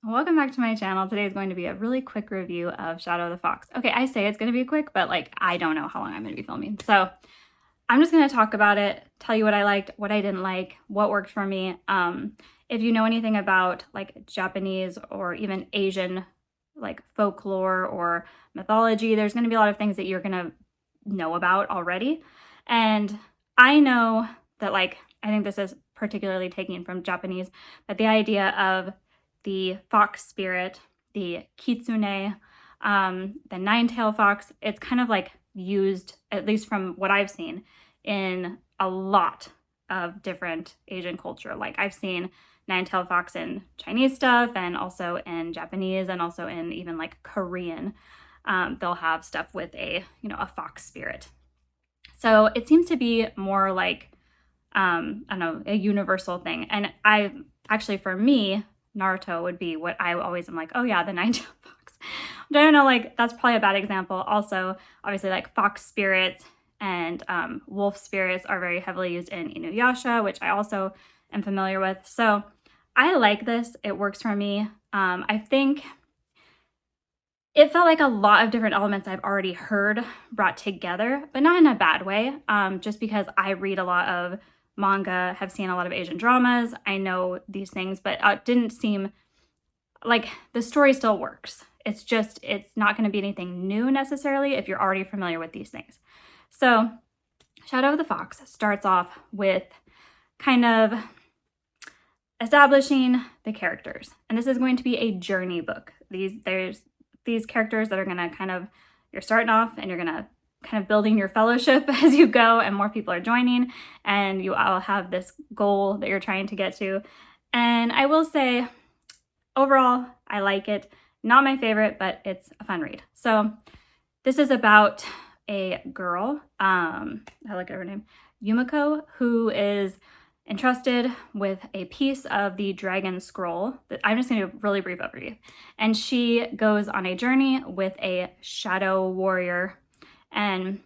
Welcome back to my channel. Today is going to be a really quick review of Shadow of the Fox. Okay, I say it's going to be quick, but I don't know how long I'm going to be filming. So I'm just going to talk about it, tell you what I liked, what I didn't like, what worked for me. If you know anything about Japanese or even Asian folklore or mythology, there's going to be a lot of things that you're going to know about already. And I know that I think this is particularly taken from Japanese, but the idea of the fox spirit, the kitsune, the nine-tailed fox, it's kind of used, at least from what I've seen, in a lot of different Asian culture. I've seen nine-tailed fox in Chinese stuff and also in Japanese and also in even Korean. They'll have stuff with a fox spirit. So it seems to be more I don't know, a universal thing. And for me, Naruto would be what I always am like, oh yeah, the nine-tailed fox. But I don't know, that's probably a bad example. Also, obviously fox spirits and wolf spirits are very heavily used in Inuyasha, which I also am familiar with. So I like this. It works for me. I think it felt like a lot of different elements I've already heard brought together, but not in a bad way, just because I read a lot of manga, have seen a lot of Asian dramas. I know these things, but it didn't seem like the story still works. It's not going to be anything new necessarily if you're already familiar with these things. So Shadow of the Fox starts off with kind of establishing the characters. And this is going to be a journey book. There's these characters that are going to you're starting off and you're going to kind of building your fellowship as you go, and more people are joining, and you all have this goal that you're trying to get to. And I will say, overall, I like it. Not my favorite, but it's a fun read. So this is about a girl, I look at her name, Yumiko, who is entrusted with a piece of the dragon scroll. I'm just going to do a really brief overview. And she goes on a journey with a shadow warrior, and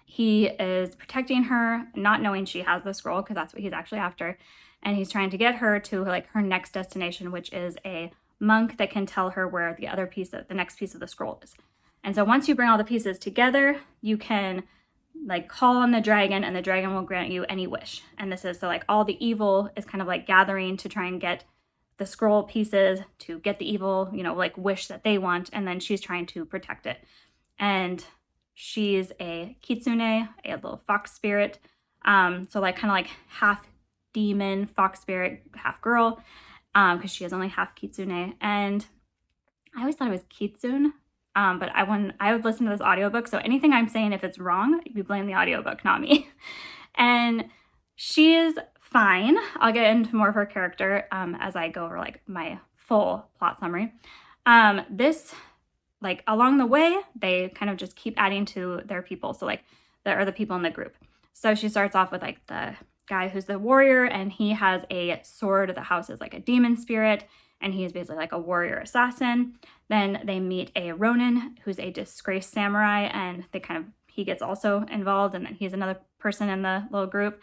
he is protecting her, not knowing she has the scroll, because that's what he's actually after. And he's trying to get her to her next destination, which is a monk that can tell her where the next piece of the scroll is. And so once you bring all the pieces together, you can call on the dragon, and the dragon will grant you any wish. And this is so all the evil is kind of gathering to try and get the scroll pieces to get the evil, wish that they want. And then she's trying to protect it. And she's a kitsune, a little fox spirit. So half demon, fox spirit, half girl, because she is only half kitsune. And I always thought it was kitsune. But I would listen to this audiobook, so anything I'm saying, if it's wrong, you blame the audiobook, not me. And she is fine. I'll get into more of her character as I go over my full plot summary. Along the way, they kind of just keep adding to their people, so the people in the group. So she starts off with the guy who's the warrior, and he has a sword that houses a demon spirit, and he is basically a warrior assassin. Then they meet a Ronin, who's a disgraced samurai, and he gets also involved, and then he's another person in the little group.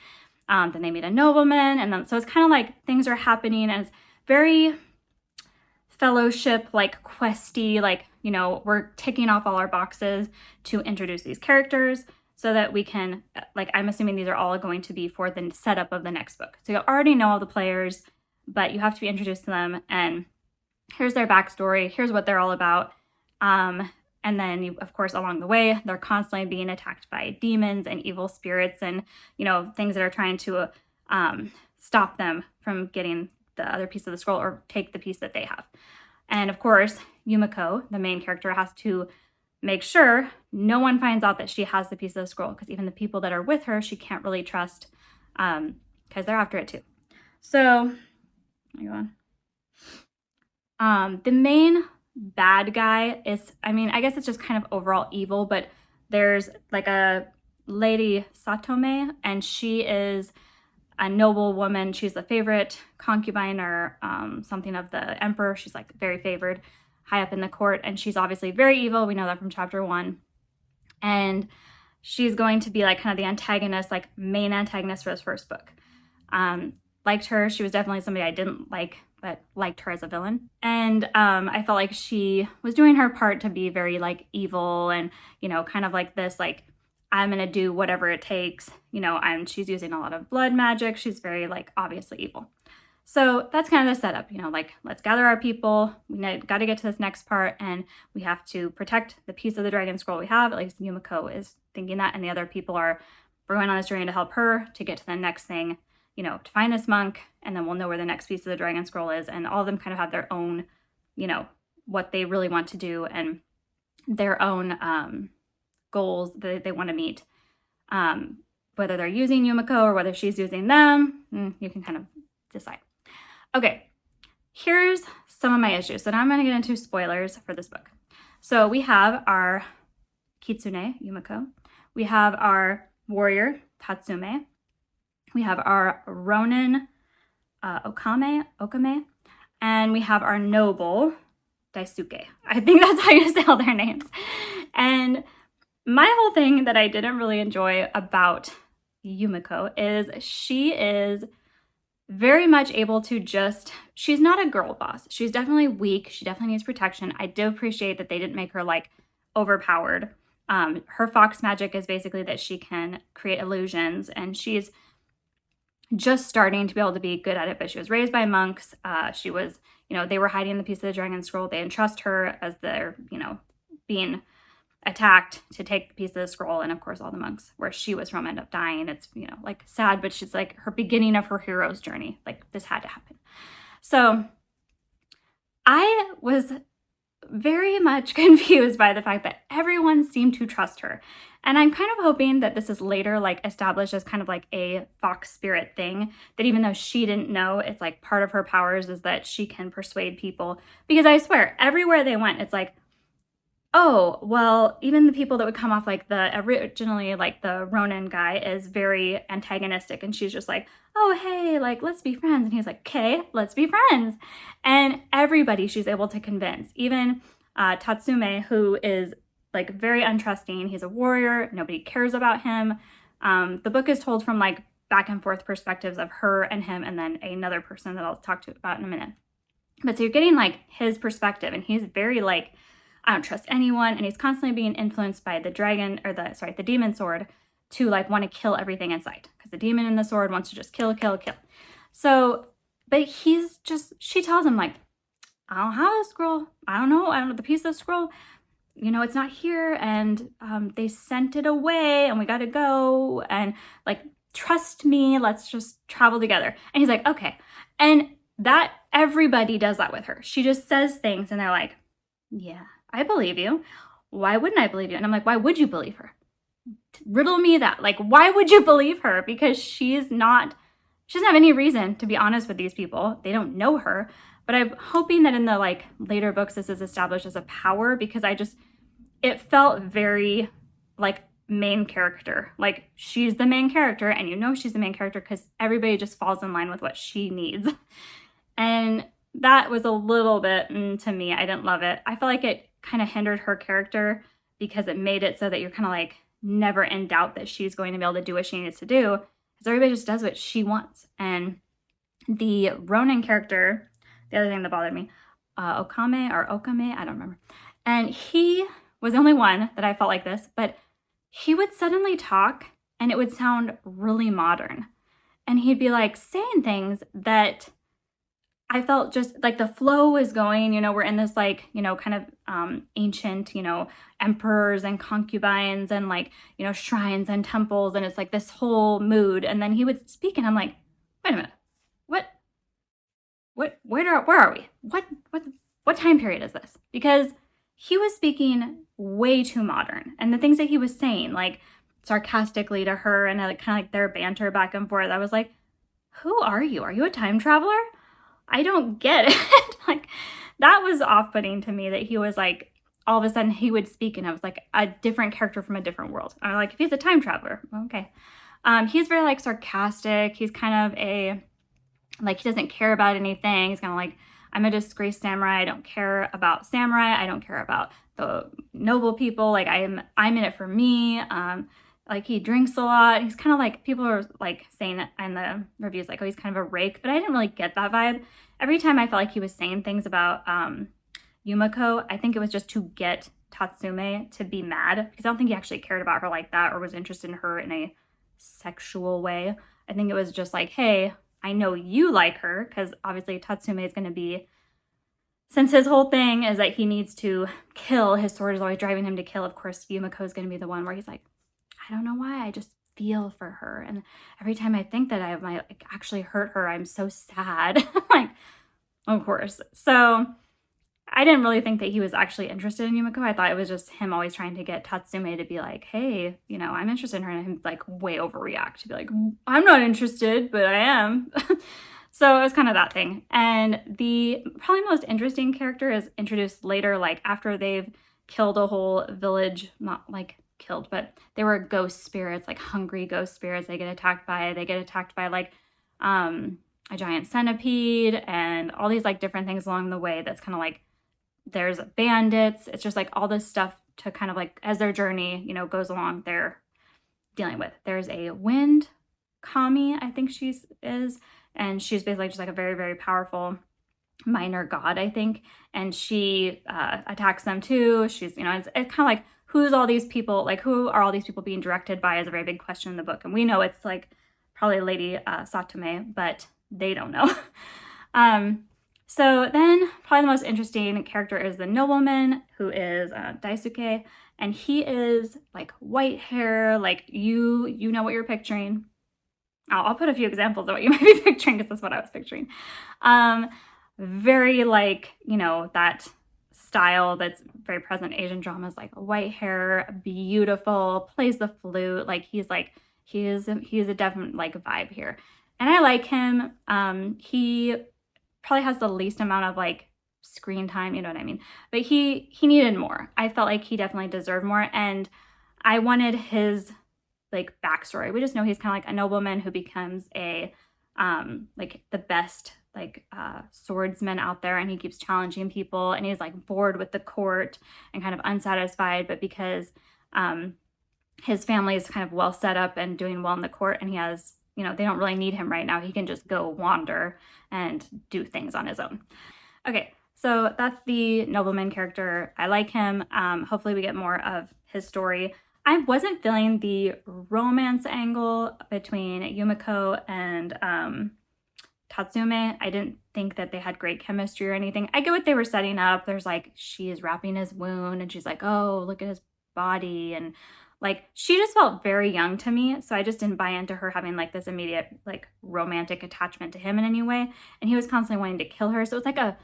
Then they meet a nobleman, and then so it's kind of things are happening as very fellowship, questy, we're ticking off all our boxes to introduce these characters so that we can, I'm assuming these are all going to be for the setup of the next book. So you already know all the players, but you have to be introduced to them, and here's their backstory, here's what they're all about. And then, of course, along the way, they're constantly being attacked by demons and evil spirits and, things that are trying to stop them from getting the other piece of the scroll or take the piece that they have. And of course, Yumiko, the main character, has to make sure no one finds out that she has the piece of the scroll, because even the people that are with her, she can't really trust, because they're after it too. So, the main bad guy is, I guess it's just kind of overall evil, but there's a lady Satome, and she is a noble woman. She's the favorite concubine or something of the emperor. She's very favored, high up in the court, and she's obviously very evil. We know that from chapter 1. And she's going to be kind of the antagonist, main antagonist for this first book. Liked her. She was definitely somebody I didn't like but liked her as a villain. And I felt like she was doing her part to be very like evil and, you know, kind of like this, like, I'm gonna do whatever it takes, you know, and she's using a lot of blood magic. She's very like obviously evil. So that's kind of the setup, you know, like, let's gather our people. We got to get to this next part, and we have to protect the piece of the dragon scroll we have. At least Yumiko is thinking that, and the other people are, we're going on this journey to help her to get to the next thing, you know, to find this monk, and then we'll know where the next piece of the dragon scroll is. And all of them kind of have their own, you know, what they really want to do and their own goals that they want to meet. Whether they're using Yumiko or whether she's using them, you can kind of decide. Okay, here's some of my issues. So now I'm going to get into spoilers for this book. So we have our Kitsune, Yumiko. We have our warrior, Tatsume. We have our Ronin, Okame. And we have our noble, Daisuke. I think that's how you say all their names. And my whole thing that I didn't really enjoy about Yumiko is she is very much able to just, she's not a girl boss. She's definitely weak. She definitely needs protection. I do appreciate that they didn't make her like overpowered. Her fox magic is basically that she can create illusions, and she's just starting to be able to be good at it, but she was raised by monks. She was, you know, they were hiding the piece of the dragon scroll. They entrust her as they're, you know, being attacked to take the piece of the scroll, and of course all the monks where she was from end up dying. It's, you know, like sad, but she's like her beginning of her hero's journey. Like, this had to happen. So I was very much confused by the fact that everyone seemed to trust her, and I'm kind of hoping that this is later like established as kind of like a fox spirit thing, that even though she didn't know, it's like part of her powers is that she can persuade people. Because I swear everywhere they went, it's like, oh, well, even the people that would come off like the originally, like the Ronin guy is very antagonistic, and she's just like, oh, hey, like, let's be friends. And he's like, okay, let's be friends. And everybody she's able to convince, even Tatsume, who is like very untrusting. He's a warrior. Nobody cares about him. The book is told from like back and forth perspectives of her and him, and then another person that I'll talk to about in a minute. But so you're getting like his perspective, and he's very like, I don't trust anyone, and he's constantly being influenced by the dragon, or the demon sword, to like want to kill everything in sight, because the demon in the sword wants to just kill. So, but he's just, she tells him like, I don't have a scroll. I don't know the piece of the scroll. You know, it's not here, and they sent it away, and we got to go, and like, trust me, let's just travel together. And he's like, okay. And that, everybody does that with her. She just says things, and they're like, yeah, I believe you. Why wouldn't I believe you? And I'm like, why would you believe her? Riddle me that. Like, why would you believe her? Because she doesn't have any reason to be honest with these people. They don't know her. But I'm hoping that in the like later books, this is established as a power, because it felt very like main character. Like, she's the main character, and you know she's the main character because everybody just falls in line with what she needs. And that was a little bit, to me, I didn't love it. I felt like it kind of hindered her character, because it made it so that you're kind of like never in doubt that she's going to be able to do what she needs to do, because everybody just does what she wants. And the Ronin character, the other thing that bothered me, Okame, I don't remember. And he was the only one that I felt like this, but he would suddenly talk and it would sound really modern. And he'd be like saying things that I felt just like the flow was going, you know, we're in this like, you know, kind of ancient, you know, emperors and concubines and like, you know, shrines and temples. And it's like this whole mood. And then he would speak and I'm like, wait a minute, where are we? What time period is this? Because he was speaking way too modern. And the things that he was saying, like sarcastically to her and kind of like their banter back and forth, I was like, who are you? Are you a time traveler? I don't get it. Like, that was off-putting to me, that he was like, all of a sudden he would speak and I was like a different character from a different world. I'm like, if he's a time traveler, okay. He's very like sarcastic. He's kind of like, he doesn't care about anything. He's kind of like, I'm a disgraced samurai. I don't care about samurai. I don't care about the noble people. Like, I'm in it for me. Like, he drinks a lot. He's kind of like, people are like saying in the reviews, like, oh, he's kind of a rake, but I didn't really get that vibe. Every time I felt like he was saying things about Yumiko, I think it was just to get Tatsume to be mad, because I don't think he actually cared about her like that or was interested in her in a sexual way. I think it was just like, hey, I know you like her, because obviously Tatsume is going to be, since his whole thing is that he needs to kill, his sword is always driving him to kill. Of course, Yumiko is going to be the one where he's like, I don't know why, I just feel for her. And every time I think that I might like actually hurt her, I'm so sad. Like, of course. So I didn't really think that he was actually interested in Yumiko. I thought it was just him always trying to get Tatsume to be like, hey, you know, I'm interested in her, and him like way overreact to be like, I'm not interested, but I am. So it was kind of that thing. And the probably most interesting character is introduced later, like after they've killed a whole village, not like killed, but they were ghost spirits, like hungry ghost spirits. They get attacked by like a giant centipede and all these like different things along the way. That's kind of like, there's bandits. It's just like all this stuff to kind of like, as their journey, you know, goes along, they're dealing with. There's a wind kami, I think she is, and she's basically just like a very, very powerful minor god, I think, and she attacks them too. She's, you know, it's kind of like, who's all these people, like who are all these people being directed by, is a very big question in the book, and we know it's like probably Lady Satome, but they don't know. So then probably the most interesting character is the nobleman, who is Daisuke, and he is like white hair, like you know what you're picturing. I'll put a few examples of what you might be picturing, because that's what I was picturing. Very like, you know, that style that's very present in Asian dramas, like white hair, beautiful, plays the flute. Like he is a definite like vibe here. And I like him. He probably has the least amount of like screen time, you know what I mean? But he needed more. I felt like he definitely deserved more, and I wanted his like backstory. We just know he's kind of like a nobleman who becomes a like the best like swordsman out there, and he keeps challenging people, and he's like bored with the court and kind of unsatisfied, but because his family is kind of well set up and doing well in the court, and he has, you know, they don't really need him right now. He can just go wander and do things on his own. Okay, so that's the nobleman character. I like him. Hopefully we get more of his story. I wasn't feeling the romance angle between Yumiko and Tatsume. I didn't think that they had great chemistry or anything. I get what they were setting up. There's like, she is wrapping his wound, and she's like, oh, look at his body, and like, she just felt very young to me, so I just didn't buy into her having like this immediate like romantic attachment to him in any way. And he was constantly wanting to kill her, so it was like a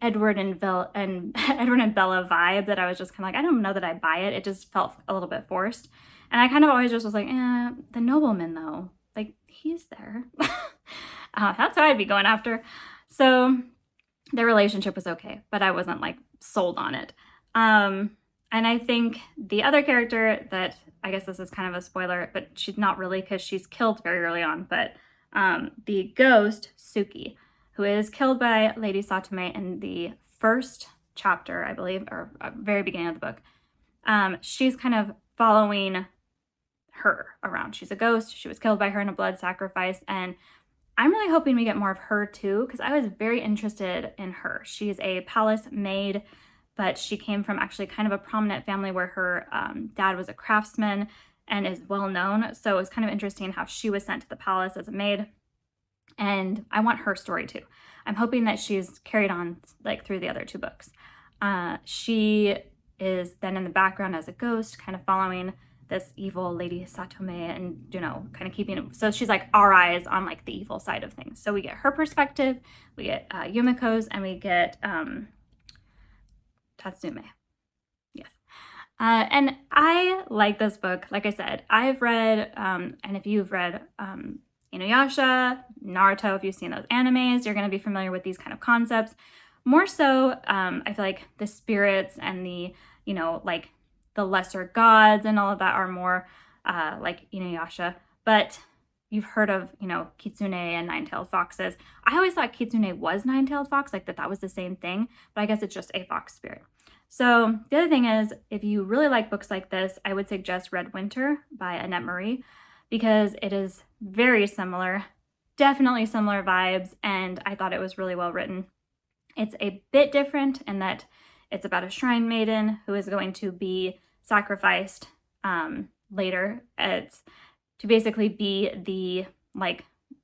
Edward and Bella vibe that I was just kind of like, I don't know that I buy it. It just felt a little bit forced. And I kind of always just was like, the nobleman though, like he's there. That's what I'd be going after. So their relationship was okay, but I wasn't like sold on it. And I think the other character that, I guess this is kind of a spoiler, but she's not really because she's killed very early on, but the ghost, Suki, who is killed by Lady Satome in the first chapter, I believe, or very beginning of the book. She's kind of following her around. She's a ghost. She was killed by her in a blood sacrifice, and I'm really hoping we get more of her too, because I was very interested in her. She's a palace maid, but she came from actually kind of a prominent family where her dad was a craftsman and is well known. So it was kind of interesting how she was sent to the palace as a maid. And I want her story too. I'm hoping that she's carried on like through the other two books. She is then in the background as a ghost, kind of following this evil Lady Satome and, you know, kind of keeping it. So she's like our eyes on like the evil side of things. So we get her perspective, we get Yumiko's, and we get Tatsume. Yes. And I like this book. Like I said, I've read, and if you've read Inuyasha, Naruto, if you've seen those animes, you're going to be familiar with these kind of concepts. More so, I feel like the spirits and the, you know, like the lesser gods and all of that are more like Inuyasha. But you've heard of, you know, Kitsune and nine-tailed foxes. I always thought Kitsune was nine-tailed fox, like that was the same thing, but I guess it's just a fox spirit. So the other thing is, if you really like books like this, I would suggest Red Winter by Annette Marie, because it is very similar, definitely similar vibes, and I thought it was really well written. It's a bit different in that it's about a shrine maiden who is going to be sacrificed later. It's to basically be the like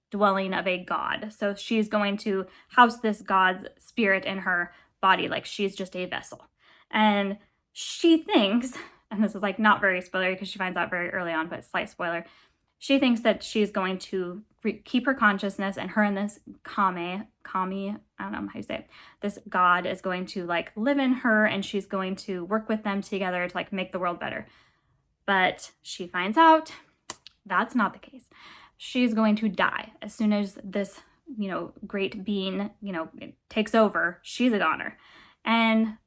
dwelling of a god. So she's going to house this god's spirit in her body, like she's just a vessel. And she thinks, and this is like not very spoilery because she finds out very early on, but slight spoiler, she thinks that she's going to keep her consciousness, and her and this kami, I don't know how you say it, this god is going to like live in her, and she's going to work with them together to like make the world better. But she finds out that's not the case. She's going to die as soon as this, great being, takes over. She's a goner, and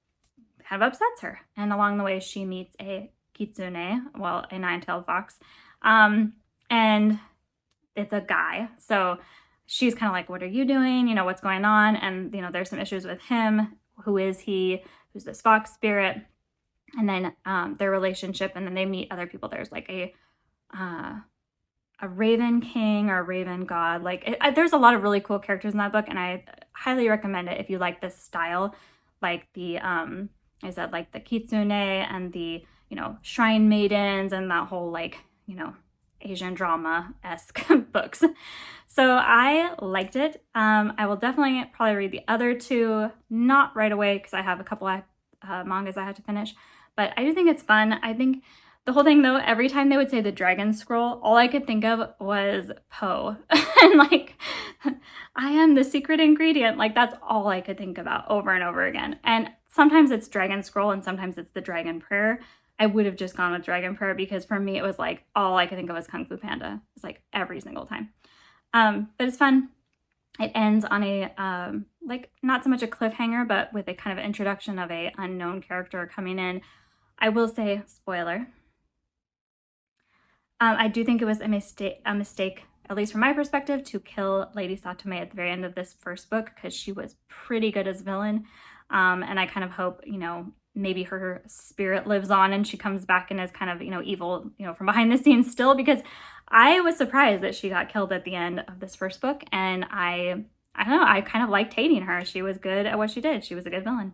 kind of upsets her. And along the way, she meets a kitsune, well, a nine-tailed fox, and it's a guy. So she's kind of like, what are you doing? What's going on? And, there's some issues with him. Who is he? Who's this fox spirit? And then their relationship, and then they meet other people. There's like a raven king or a raven god. Like there's a lot of really cool characters in that book, and I highly recommend it if you like this style, like the I said, like the kitsune and the shrine maidens and that whole like Asian drama-esque books. So I liked it. I will definitely probably read the other two, not right away because I have a couple of mangas I have to finish, but I do think it's fun. I think the whole thing though, every time they would say the dragon scroll, all I could think of was Poe. And like, I am the secret ingredient. Like that's all I could think about over and over again. And sometimes it's dragon scroll and sometimes it's the dragon prayer. I would have just gone with dragon prayer because for me it was like all I could think of was Kung Fu Panda. It's like every single time. But it's fun. It ends on a like not so much a cliffhanger, but with a kind of introduction of a unknown character coming in. I will say, spoiler, I do think it was a mistake, at least from my perspective, to kill Lady Satome at the very end of this first book because she was pretty good as villain. And I kind of hope, maybe her spirit lives on and she comes back and is kind of, evil, from behind the scenes still, because I was surprised that she got killed at the end of this first book. And I don't know, I kind of liked hating her. She was good at what she did. She was a good villain.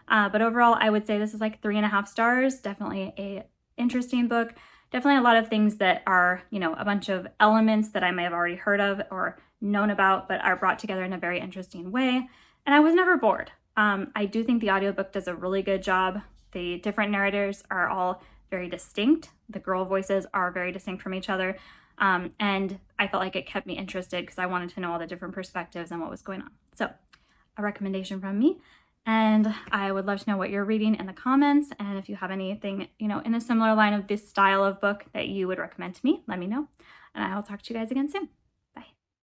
But overall, I would say this is like 3.5 stars. Definitely a interesting book. Definitely a lot of things that are, a bunch of elements that I may have already heard of or known about, but are brought together in a very interesting way. And I was never bored. I do think the audiobook does a really good job. The different narrators are all very distinct. The girl voices are very distinct from each other. And I felt like it kept me interested because I wanted to know all the different perspectives and what was going on. So a recommendation from me. And I would love to know what you're reading in the comments. And if you have anything, in a similar line of this style of book that you would recommend to me, let me know. And I will talk to you guys again soon.